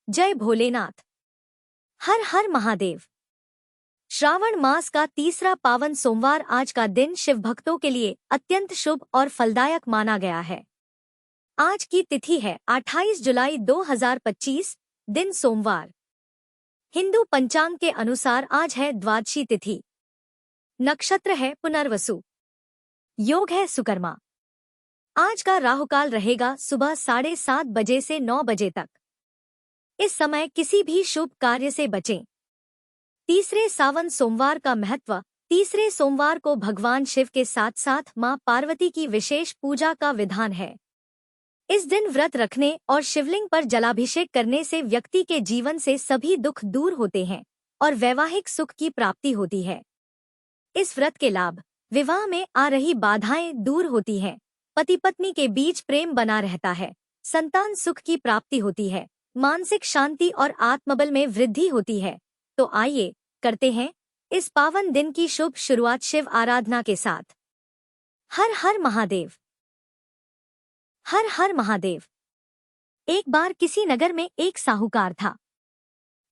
जय भोलेनाथ। हर हर महादेव। श्रावण मास का तीसरा पावन सोमवार आज का दिन शिव भक्तों के लिए अत्यंत शुभ और फलदायक माना गया है। आज की तिथि है 28 जुलाई 2025, दिन सोमवार। हिंदू पंचांग के अनुसार आज है द्वादशी तिथि। नक्षत्र है पुनर्वसु। योग है सुकर्मा। आज का राहुकाल रहेगा सुबह 7:30 बजे से 9 बजे तक। इस समय किसी भी शुभ कार्य से बचें। तीसरे सावन सोमवार का महत्व। तीसरे सोमवार को भगवान शिव के साथ साथ मां पार्वती की विशेष पूजा का विधान है। इस दिन व्रत रखने और शिवलिंग पर जलाभिषेक करने से व्यक्ति के जीवन से सभी दुख दूर होते हैं और वैवाहिक सुख की प्राप्ति होती है। इस व्रत के लाभ। विवाह में आ रही बाधाएं दूर होती हैं, पति पत्नी के बीच प्रेम बना रहता है, संतान सुख की प्राप्ति होती है, मानसिक शांति और आत्मबल में वृद्धि होती है। तो आइए करते हैं इस पावन दिन की शुभ शुरुआत शिव आराधना के साथ। हर हर महादेव। हर हर महादेव। एक बार किसी नगर में एक साहूकार था।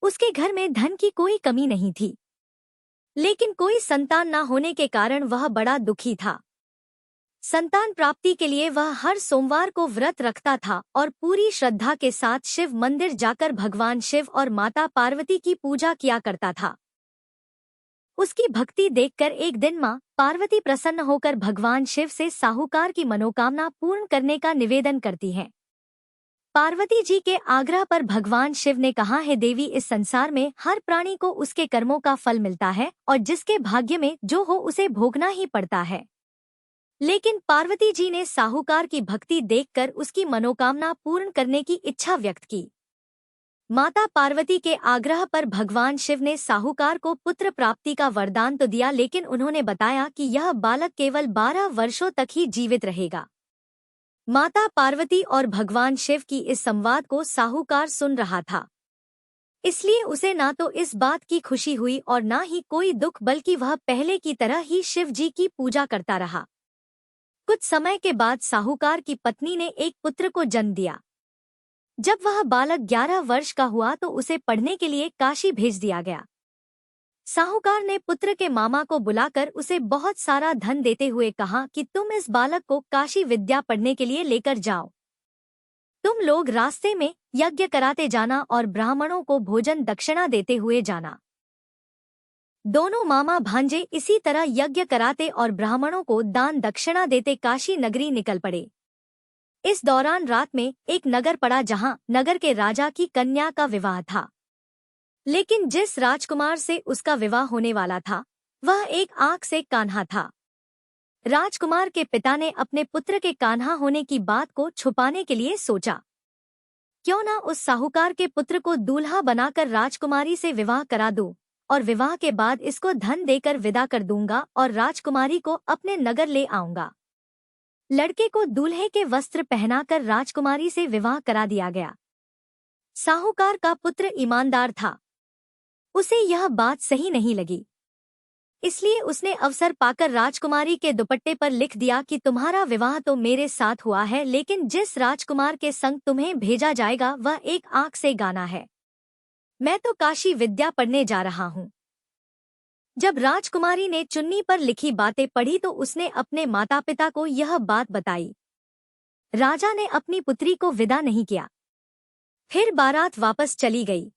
उसके घर में धन की कोई कमी नहीं थी, लेकिन कोई संतान न होने के कारण वह बड़ा दुखी था। संतान प्राप्ति के लिए वह हर सोमवार को व्रत रखता था और पूरी श्रद्धा के साथ शिव मंदिर जाकर भगवान शिव और माता पार्वती की पूजा किया करता था। उसकी भक्ति देखकर एक दिन मां पार्वती प्रसन्न होकर भगवान शिव से साहूकार की मनोकामना पूर्ण करने का निवेदन करती हैं। पार्वती जी के आग्रह पर भगवान शिव ने कहा, है देवी, इस संसार में हर प्राणी को उसके कर्मों का फल मिलता है और जिसके भाग्य में जो हो उसे भोगना ही पड़ता है। लेकिन पार्वती जी ने साहूकार की भक्ति देखकर उसकी मनोकामना पूर्ण करने की इच्छा व्यक्त की। माता पार्वती के आग्रह पर भगवान शिव ने साहूकार को पुत्र प्राप्ति का वरदान तो दिया, लेकिन उन्होंने बताया कि यह बालक केवल 12 वर्षों तक ही जीवित रहेगा। माता पार्वती और भगवान शिव की इस संवाद को साहूकार सुन रहा था, इसलिए उसे ना तो इस बात की खुशी हुई और ना ही कोई दुख, बल्कि वह पहले की तरह ही शिव जी की पूजा करता रहा। कुछ समय के बाद साहूकार की पत्नी ने एक पुत्र को जन्म दिया। जब वह बालक 11 वर्ष का हुआ तो उसे पढ़ने के लिए काशी भेज दिया गया। साहूकार ने पुत्र के मामा को बुलाकर उसे बहुत सारा धन देते हुए कहा कि तुम इस बालक को काशी विद्या पढ़ने के लिए लेकर जाओ। तुम लोग रास्ते में यज्ञ कराते जाना और ब्राह्मणों को भोजन दक्षिणा देते हुए जाना। दोनों मामा भांजे इसी तरह यज्ञ कराते और ब्राह्मणों को दान दक्षिणा देते काशी नगरी निकल पड़े। इस दौरान रात में एक नगर पड़ा जहां नगर के राजा की कन्या का विवाह था। लेकिन जिस राजकुमार से उसका विवाह होने वाला था वह एक आंख से कान्हा था। राजकुमार के पिता ने अपने पुत्र के कान्हा होने की बात को छुपाने के लिए सोचा, क्यों ना उस साहूकार के पुत्र को दूल्हा बनाकर राजकुमारी से विवाह करा दूं और विवाह के बाद इसको धन देकर विदा कर दूंगा और राजकुमारी को अपने नगर ले आऊंगा। लड़के को दूल्हे के वस्त्र पहनाकर राजकुमारी से विवाह करा दिया गया। साहूकार का पुत्र ईमानदार था, उसे यह बात सही नहीं लगी, इसलिए उसने अवसर पाकर राजकुमारी के दुपट्टे पर लिख दिया कि तुम्हारा विवाह तो मेरे साथ हुआ है, लेकिन जिस राजकुमार के संग तुम्हें भेजा जाएगा वह एक आंख से गाना है। मैं तो काशी विद्या पढ़ने जा रहा हूँ। जब राजकुमारी ने चुन्नी पर लिखी बातें पढ़ी तो उसने अपने माता पिता को यह बात बताई। राजा ने अपनी पुत्री को विदा नहीं किया। फिर बारात वापस चली गई।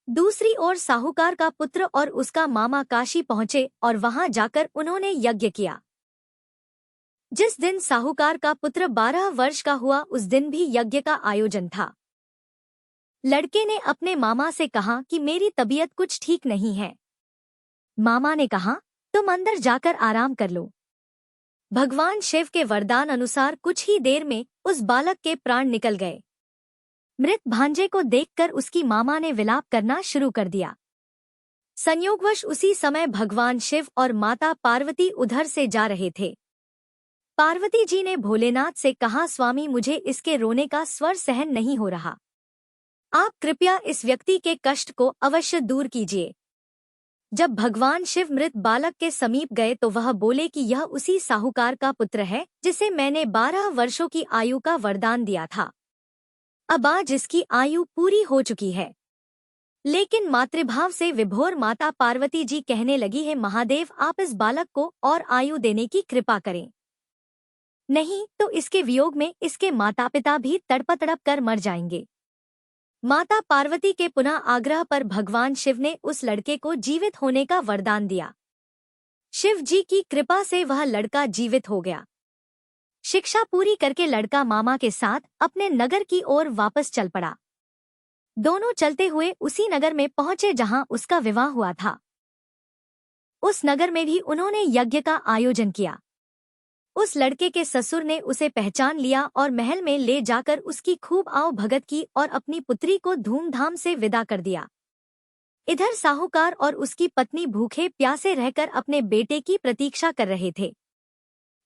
दूसरी ओर साहूकार का पुत्र और उसका मामा काशी पहुंचे और वहां जाकर उन्होंने यज्ञ किया। जिस दिन साहूकार का पुत्र 12 वर्ष का हुआ उस दिन भी यज्ञ का आयोजन था। लड़के ने अपने मामा से कहा कि मेरी तबीयत कुछ ठीक नहीं है। मामा ने कहा, तुम अंदर जाकर आराम कर लो। भगवान शिव के वरदान अनुसार कुछ ही देर में उस बालक के प्राण निकल गए। मृत भांजे को देखकर उसकी मामा ने विलाप करना शुरू कर दिया। संयोगवश उसी समय भगवान शिव और माता पार्वती उधर से जा रहे थे। पार्वती जी ने भोलेनाथ से कहा, स्वामी, मुझे इसके रोने का स्वर सहन नहीं हो रहा। आप कृपया इस व्यक्ति के कष्ट को अवश्य दूर कीजिए। जब भगवान शिव मृत बालक के समीप गए तो वह बोले कि यह उसी साहूकार का पुत्र है जिसे मैंने 12 वर्षों की आयु का वरदान दिया था। अब आज इसकी आयु पूरी हो चुकी है। लेकिन मातृभाव से विभोर माता पार्वती जी कहने लगी है, महादेव आप इस बालक को और आयु देने की कृपा करें, नहीं तो इसके वियोग में इसके माता पिता भी तड़प तड़प कर मर जाएंगे। माता पार्वती के पुनः आग्रह पर भगवान शिव ने उस लड़के को जीवित होने का वरदान दिया। शिव जी की कृपा से वह लड़का जीवित हो गया। शिक्षा पूरी करके लड़का मामा के साथ अपने नगर की ओर वापस चल पड़ा। दोनों चलते हुए उसी नगर में पहुंचे जहां उसका विवाह हुआ था। उस नगर में भी उन्होंने यज्ञ का आयोजन किया। उस लड़के के ससुर ने उसे पहचान लिया और महल में ले जाकर उसकी खूब आओ भगत की और अपनी पुत्री को धूमधाम से विदा कर दिया। इधर साहूकार और उसकी पत्नी भूखे प्यासे रहकर अपने बेटे की प्रतीक्षा कर रहे थे।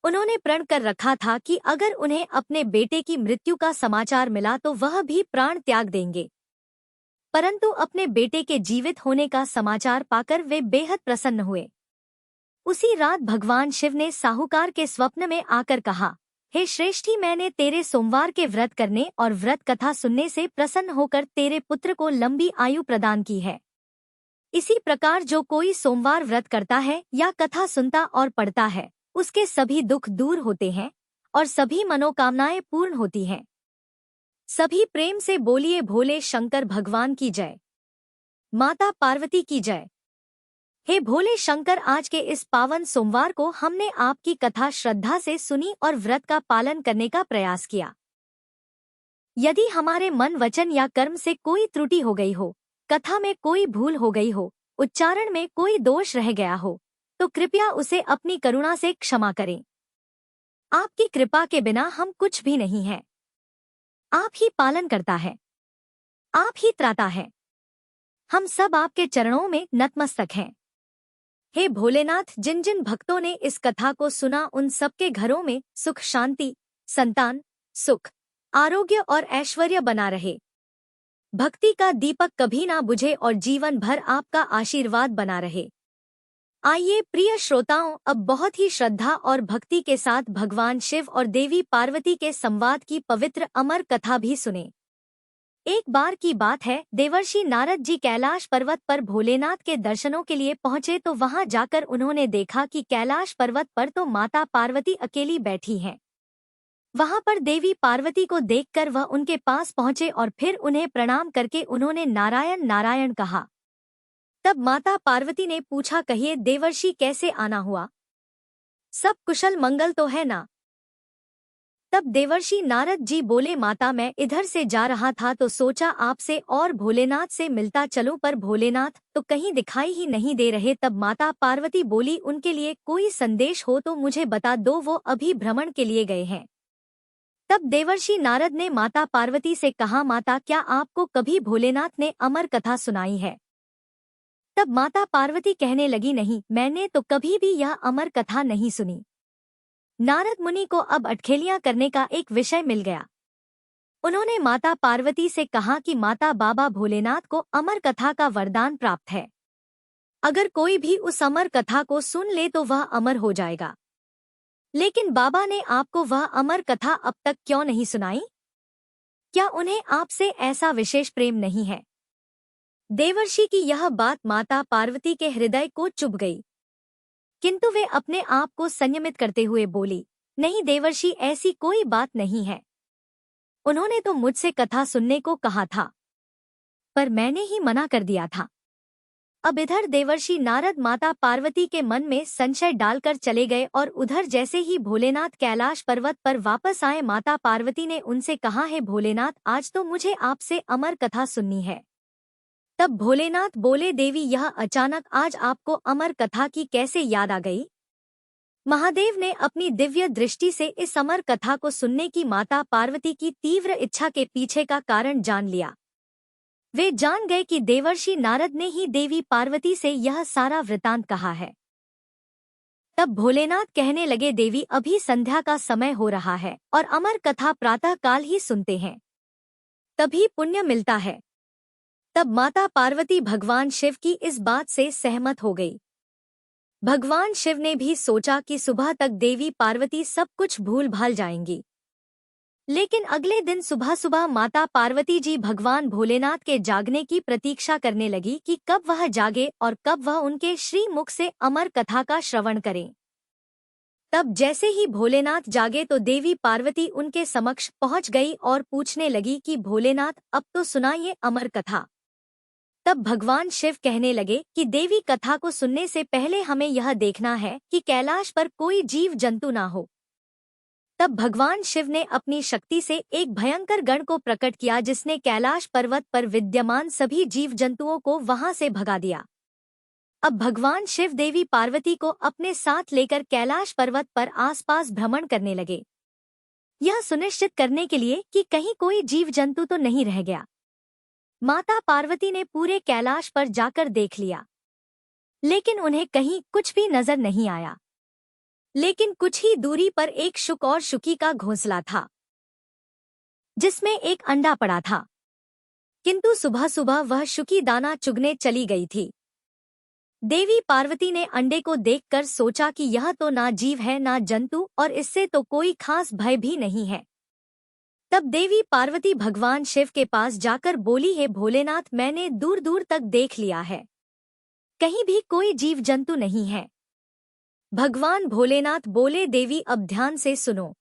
उन्होंने प्रण कर रखा था कि अगर उन्हें अपने बेटे की मृत्यु का समाचार मिला तो वह भी प्राण त्याग देंगे। परंतु अपने बेटे के जीवित होने का समाचार पाकर वे बेहद प्रसन्न हुए। उसी रात भगवान शिव ने साहूकार के स्वप्न में आकर कहा, हे श्रेष्ठी, मैंने तेरे सोमवार के व्रत करने और व्रत कथा सुनने से प्रसन्न होकर तेरे पुत्र को लंबी आयु प्रदान की है। इसी प्रकार जो कोई सोमवार व्रत करता है या कथा सुनता और पढ़ता है, उसके सभी दुख दूर होते हैं और सभी मनोकामनाएं पूर्ण होती हैं। सभी प्रेम से बोलिए भोले शंकर भगवान की जय, माता पार्वती की जय। हे भोले शंकर, आज के इस पावन सोमवार को हमने आपकी कथा श्रद्धा से सुनी और व्रत का पालन करने का प्रयास किया। यदि हमारे मन, वचन या कर्म से कोई त्रुटि हो गई हो, कथा में कोई भूल हो गई हो, उच्चारण में कोई दोष रह गया हो, तो कृपया उसे अपनी करुणा से क्षमा करें। आपकी कृपा के बिना हम कुछ भी नहीं हैं। आप ही पालन करता है, आप ही त्राता है। हम सब आपके चरणों में नतमस्तक हैं। हे भोलेनाथ, जिन जिन भक्तों ने इस कथा को सुना उन सबके घरों में सुख, शांति, संतान, सुख, आरोग्य और ऐश्वर्य बना रहे। भक्ति का दीपक कभी ना बुझे और जीवन भर आपका आशीर्वाद बना रहे। आइए प्रिय श्रोताओं, अब बहुत ही श्रद्धा और भक्ति के साथ भगवान शिव और देवी पार्वती के संवाद की पवित्र अमर कथा भी सुने। एक बार की बात है, देवर्षि नारद जी कैलाश पर्वत पर भोलेनाथ के दर्शनों के लिए पहुंचे तो वहां जाकर उन्होंने देखा कि कैलाश पर्वत पर तो माता पार्वती अकेली बैठी हैं। वहां पर देवी पार्वती को देखकर वह उनके पास पहुंचे और फिर उन्हें प्रणाम करके उन्होंने नारायण नारायण कहा। तब माता पार्वती ने पूछा, कहिए देवर्षि, कैसे आना हुआ? सब कुशल मंगल तो है ना? तब देवर्षि नारद जी बोले, माता मैं इधर से जा रहा था तो सोचा आपसे और भोलेनाथ से मिलता चलूं, पर भोलेनाथ तो कहीं दिखाई ही नहीं दे रहे। तब माता पार्वती बोली, उनके लिए कोई संदेश हो तो मुझे बता दो, वो अभी भ्रमण के लिए गए हैं। तब देवर्षि नारद ने माता पार्वती से कहा, माता क्या आपको कभी भोलेनाथ ने अमर कथा सुनाई है? तब माता पार्वती कहने लगी, नहीं, मैंने तो कभी भी यह अमर कथा नहीं सुनी। नारद मुनि को अब अटखेलियां करने का एक विषय मिल गया। उन्होंने माता पार्वती से कहा कि माता, बाबा भोलेनाथ को अमर कथा का वरदान प्राप्त है। अगर कोई भी उस अमर कथा को सुन ले तो वह अमर हो जाएगा। लेकिन बाबा ने आपको वह अमर कथा अब तक क्यों नहीं सुनाई? क्या उन्हें आपसे ऐसा विशेष प्रेम नहीं है? देवर्षि की यह बात माता पार्वती के हृदय को चुभ गई, किंतु वे अपने आप को संयमित करते हुए बोली, नहीं देवर्षि, ऐसी कोई बात नहीं है। उन्होंने तो मुझसे कथा सुनने को कहा था, पर मैंने ही मना कर दिया था। अब इधर देवर्षि नारद माता पार्वती के मन में संशय डालकर चले गए और उधर जैसे ही भोलेनाथ कैलाश पर्वत पर वापस आए, माता पार्वती ने उनसे कहा, है भोलेनाथ, आज तो मुझे आपसे अमर कथा सुननी है। तब भोलेनाथ बोले, देवी, यह अचानक आज आपको अमर कथा की कैसे याद आ गई? महादेव ने अपनी दिव्य दृष्टि से इस अमर कथा को सुनने की माता पार्वती की तीव्र इच्छा के पीछे का कारण जान लिया। वे जान गए कि देवर्षि नारद ने ही देवी पार्वती से यह सारा वृतांत कहा है। तब भोलेनाथ कहने लगे, देवी, अभी संध्या का समय हो रहा है और अमर कथा प्रातः काल ही सुनते हैं, तभी पुण्य मिलता है। तब माता पार्वती भगवान शिव की इस बात से सहमत हो गई। भगवान शिव ने भी सोचा कि सुबह तक देवी पार्वती सब कुछ भूल भाल जाएंगी। लेकिन अगले दिन सुबह सुबह माता पार्वती जी भगवान भोलेनाथ के जागने की प्रतीक्षा करने लगी कि कब वह जागे और कब वह उनके श्री मुख से अमर कथा का श्रवण करें। तब जैसे ही भोलेनाथ जागे तो देवी पार्वती उनके समक्ष पहुंच गई और पूछने लगी कि भोलेनाथ, अब तो सुनाइए अमर कथा। तब भगवान शिव कहने लगे कि देवी, कथा को सुनने से पहले हमें यह देखना है कि कैलाश पर कोई जीव जंतु ना हो। तब भगवान शिव ने अपनी शक्ति से एक भयंकर गण को प्रकट किया, जिसने कैलाश पर्वत पर विद्यमान सभी जीव जंतुओं को वहां से भगा दिया। अब भगवान शिव देवी पार्वती को अपने साथ लेकर कैलाश पर्वत पर आसपास भ्रमण करने लगे, यह सुनिश्चित करने के लिए कि कहीं कोई जीव जंतु तो नहीं रह गया। माता पार्वती ने पूरे कैलाश पर जाकर देख लिया, लेकिन उन्हें कहीं कुछ भी नजर नहीं आया। लेकिन कुछ ही दूरी पर एक शुक और शुकी का घोंसला था, जिसमें एक अंडा पड़ा था, किंतु सुबह सुबह वह शुकी दाना चुगने चली गई थी। देवी पार्वती ने अंडे को देखकर सोचा कि यह तो ना जीव है ना जंतु, और इससे तो कोई खास भय भी नहीं है। तब देवी पार्वती भगवान शिव के पास जाकर बोली, हे भोलेनाथ, मैंने दूर दूर तक देख लिया है, कहीं भी कोई जीव जंतु नहीं है। भगवान भोलेनाथ बोले, देवी अब ध्यान से सुनो,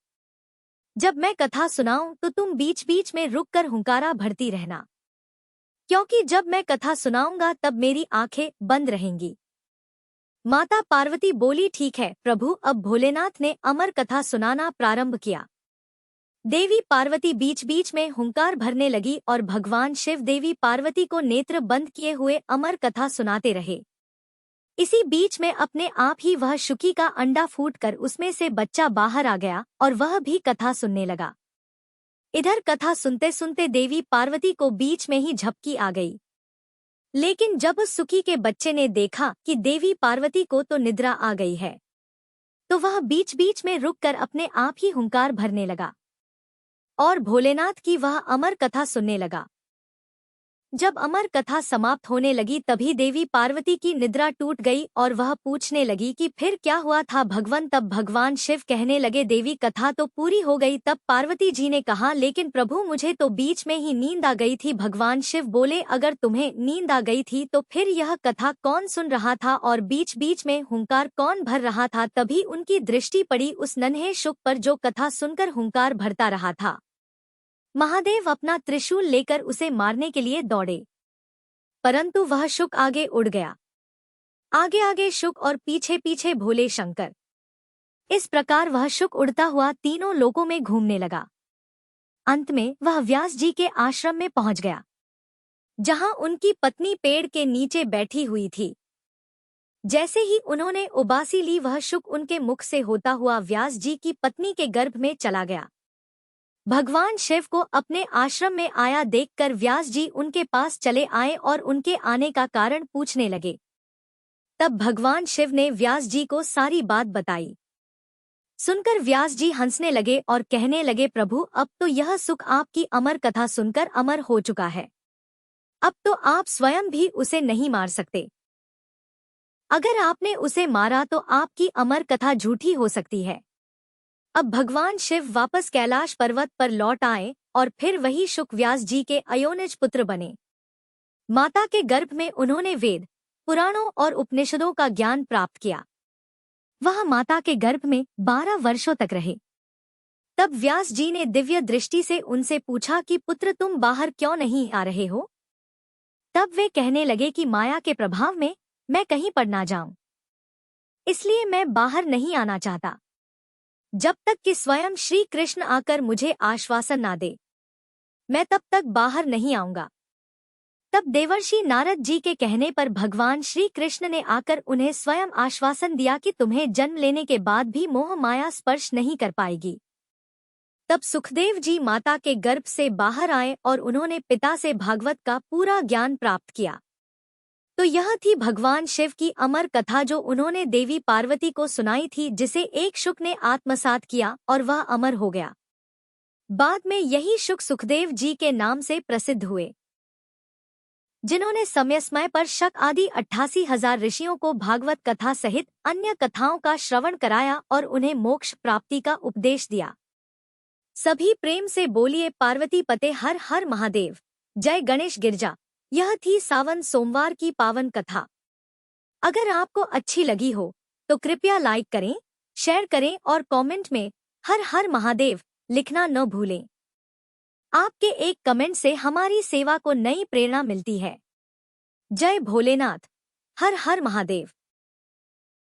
जब मैं कथा सुनाऊं तो तुम बीच बीच में रुककर हुंकारा भरती रहना, क्योंकि जब मैं कथा सुनाऊंगा तब मेरी आंखें बंद रहेंगी। माता पार्वती बोली, ठीक है प्रभु। अब भोलेनाथ ने अमर कथा सुनाना प्रारंभ किया। देवी पार्वती बीच बीच में हुंकार भरने लगी और भगवान शिव देवी पार्वती को नेत्र बंद किए हुए अमर कथा सुनाते रहे। इसी बीच में अपने आप ही वह शुकी का अंडा फूटकर उसमें से बच्चा बाहर आ गया और वह भी कथा सुनने लगा। इधर कथा सुनते सुनते देवी पार्वती को बीच में ही झपकी आ गई। लेकिन जब उस सुकी के बच्चे ने देखा कि देवी पार्वती को तो निद्रा आ गई है, तो वह बीच बीच में रुककर अपने आप ही हुंकार भरने लगा और भोलेनाथ की वह अमर कथा सुनने लगा। जब अमर कथा समाप्त होने लगी तभी देवी पार्वती की निद्रा टूट गई और वह पूछने लगी कि फिर क्या हुआ था भगवान। तब भगवान शिव कहने लगे, देवी कथा तो पूरी हो गई। तब पार्वती जी ने कहा, लेकिन प्रभु मुझे तो बीच में ही नींद आ गई थी। भगवान शिव बोले, अगर तुम्हें नींद आ गई थी तो फिर यह कथा कौन सुन रहा था और बीच बीच में हुंकार कौन भर रहा था। तभी उनकी दृष्टि पड़ी उस नन्हे शुक पर जो कथा सुनकर हुंकार भरता रहा था। महादेव अपना त्रिशूल लेकर उसे मारने के लिए दौड़े, परंतु वह शुक आगे उड़ गया। आगे आगे शुक और पीछे पीछे भोले शंकर। इस प्रकार वह शुक उड़ता हुआ तीनों लोकों में घूमने लगा। अंत में वह व्यास जी के आश्रम में पहुंच गया, जहां उनकी पत्नी पेड़ के नीचे बैठी हुई थी। जैसे ही उन्होंने उबासी ली, वह शुक उनके मुख से होता हुआ व्यास जी की पत्नी के गर्भ में चला गया। भगवान शिव को अपने आश्रम में आया देखकर व्यास जी उनके पास चले आए और उनके आने का कारण पूछने लगे। तब भगवान शिव ने व्यास जी को सारी बात बताई। सुनकर व्यास जी हंसने लगे और कहने लगे, प्रभु अब तो यह सुख आपकी अमर कथा सुनकर अमर हो चुका है। अब तो आप स्वयं भी उसे नहीं मार सकते। अगर आपने उसे मारा तो आपकी अमर कथा झूठी हो सकती है। अब भगवान शिव वापस कैलाश पर्वत पर लौट आए और फिर वही शुक व्यास जी के अयोनिज पुत्र बने। माता के गर्भ में उन्होंने वेद, पुराणों और उपनिषदों का ज्ञान प्राप्त किया। वह माता के गर्भ में 12 वर्षों तक रहे। तब व्यास जी ने दिव्य दृष्टि से उनसे पूछा कि पुत्र, तुम बाहर क्यों नहीं आ रहे हो? तब वे कहने लगे कि माया के प्रभाव में मैं कहीं पड़ ना जाऊं, इसलिए मैं बाहर नहीं आना चाहता। जब तक कि स्वयं श्री कृष्ण आकर मुझे आश्वासन ना दे, मैं तब तक बाहर नहीं आऊंगा। तब देवर्षि नारद जी के कहने पर भगवान श्री कृष्ण ने आकर उन्हें स्वयं आश्वासन दिया कि तुम्हें जन्म लेने के बाद भी मोह माया स्पर्श नहीं कर पाएगी। तब सुखदेव जी माता के गर्भ से बाहर आए और उन्होंने पिता से भागवत का पूरा ज्ञान प्राप्त किया। तो यह थी भगवान शिव की अमर कथा जो उन्होंने देवी पार्वती को सुनाई थी, जिसे एक शुक ने आत्मसात किया और वह अमर हो गया। बाद में यही शुक सुखदेव जी के नाम से प्रसिद्ध हुए, जिन्होंने समय समय पर शक आदि 88,000 ऋषियों को भागवत कथा सहित अन्य कथाओं का श्रवण कराया और उन्हें मोक्ष प्राप्ति का उपदेश दिया। सभी प्रेम से बोलिए पार्वती पते हर हर महादेव। जय गणेश गिरजा। यह थी सावन सोमवार की पावन कथा। अगर आपको अच्छी लगी हो तो कृपया लाइक करें, शेयर करें और कमेंट में हर हर महादेव लिखना न भूलें। आपके एक कमेंट से हमारी सेवा को नई प्रेरणा मिलती है। जय भोलेनाथ। हर हर महादेव।